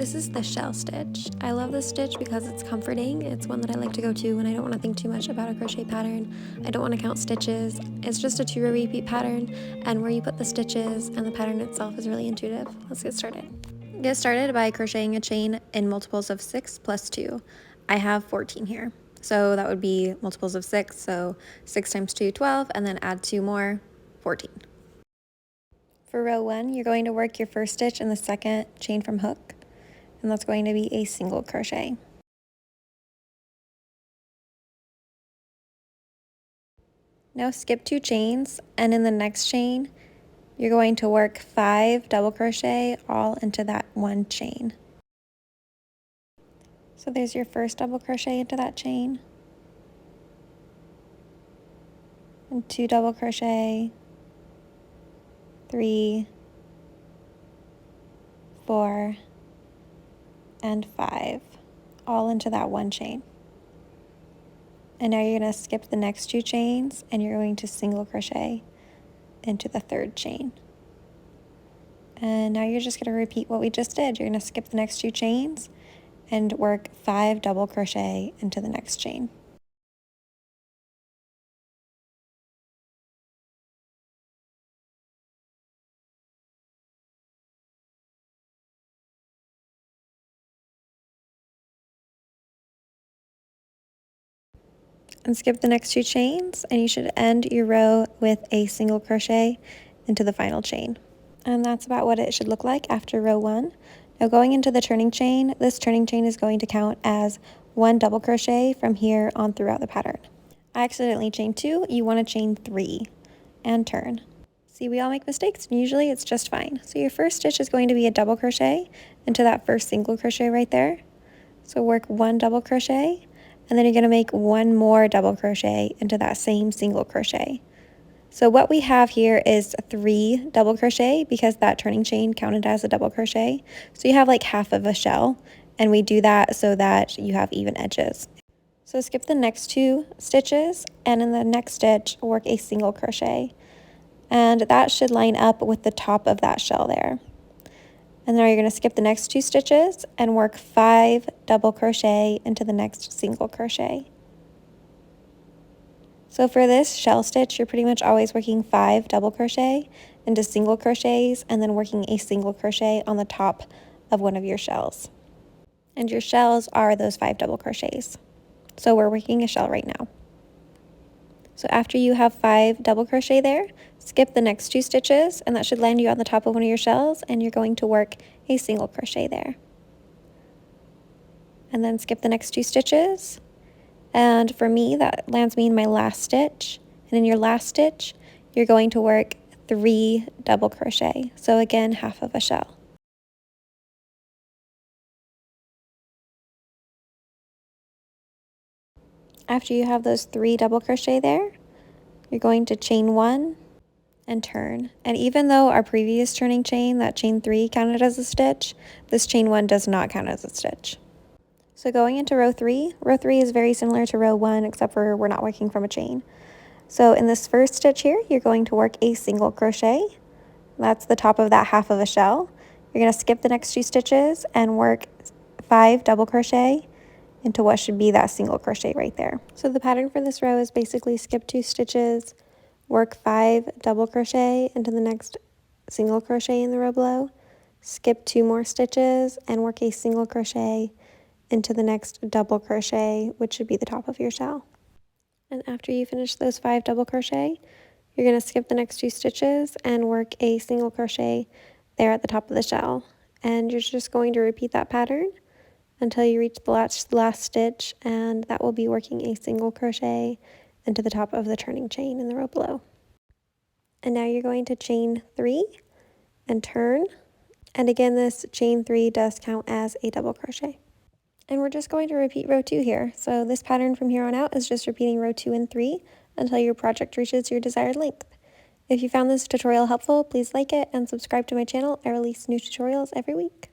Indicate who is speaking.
Speaker 1: This is the shell stitch. I love this stitch because it's comforting. It's one that I like to go to when I don't want to think too much about a crochet pattern. I don't want to count stitches. It's just a 2-row repeat pattern, and where you put the stitches and the pattern itself is really intuitive. Let's get started. Get started by crocheting a chain in multiples of 6 plus 2. I have 14 here. So that would be multiples of 6, so 6 times 2, 12, and then add 2 more, 14. For row 1, you're going to work your first stitch in the second chain from hook, and that's going to be a single crochet. Now skip 2 chains, and in the next chain, you're going to work 5 double crochet all into that one chain. So there's your first double crochet into that chain, and 2 double crochet, 3, 4, and 5, all into that one chain. And now you're going to skip the next 2 chains, and you're going to single crochet into the third chain. And now you're just going to repeat what we just did. You're going to skip the next 2 chains and work 5 double crochet into the next chain. And skip the next 2 chains, and you should end your row with a single crochet into the final chain. And that's about what it should look like after row 1. Now going into the turning chain, this turning chain is going to count as 1 double crochet from here on throughout the pattern. I accidentally chained 2, you want to chain 3 and turn. See, we all make mistakes, and usually it's just fine. So your first stitch is going to be a double crochet into that first single crochet right there. So work 1 double crochet, and then you're going to make 1 more double crochet into that same single crochet. So what we have here is 3 double crochet because that turning chain counted as a double crochet. So you have like half of a shell, and we do that so that you have even edges. So skip the next 2 stitches, and in the next stitch work a single crochet, and that should line up with the top of that shell there. And now you're going to skip the next 2 stitches and work 5 double crochet into the next single crochet. So for this shell stitch, you're pretty much always working 5 double crochet into single crochets and then working a single crochet on the top of one of your shells. And your shells are those 5 double crochets. So we're working a shell right now. So after you have 5 double crochet there, skip the next 2 stitches, and that should land you on the top of one of your shells, and you're going to work a single crochet there. And then skip the next 2 stitches, and for me that lands me in my last stitch, and in your last stitch you're going to work 3 double crochet, so again half of a shell. After you have those 3 double crochet there, you're going to chain 1 and turn. And even though our previous turning chain, that chain 3, counted as a stitch, this chain 1 does not count as a stitch. So going into row 3 is very similar to row 1 except for we're not working from a chain. So in this first stitch here, you're going to work a single crochet. That's the top of that half of a shell. You're going to skip the next 2 stitches and work 5 double crochet into what should be that single crochet right there. So the pattern for this row is basically skip 2 stitches, work 5 double crochet into the next single crochet in the row below, skip 2 more stitches and work a single crochet into the next double crochet, which should be the top of your shell. And after you finish those 5 double crochet, you're going to skip the next 2 stitches and work a single crochet there at the top of the shell. And you're just going to repeat that pattern until you reach the last stitch, and that will be working a single crochet into the top of the turning chain in the row below. And now you're going to chain 3 and turn, and again this chain 3 does count as a double crochet. And we're just going to repeat row 2 here. So this pattern from here on out is just repeating row 2 and 3 until your project reaches your desired length. If you found this tutorial helpful, please like it and subscribe to my channel. I release new tutorials every week.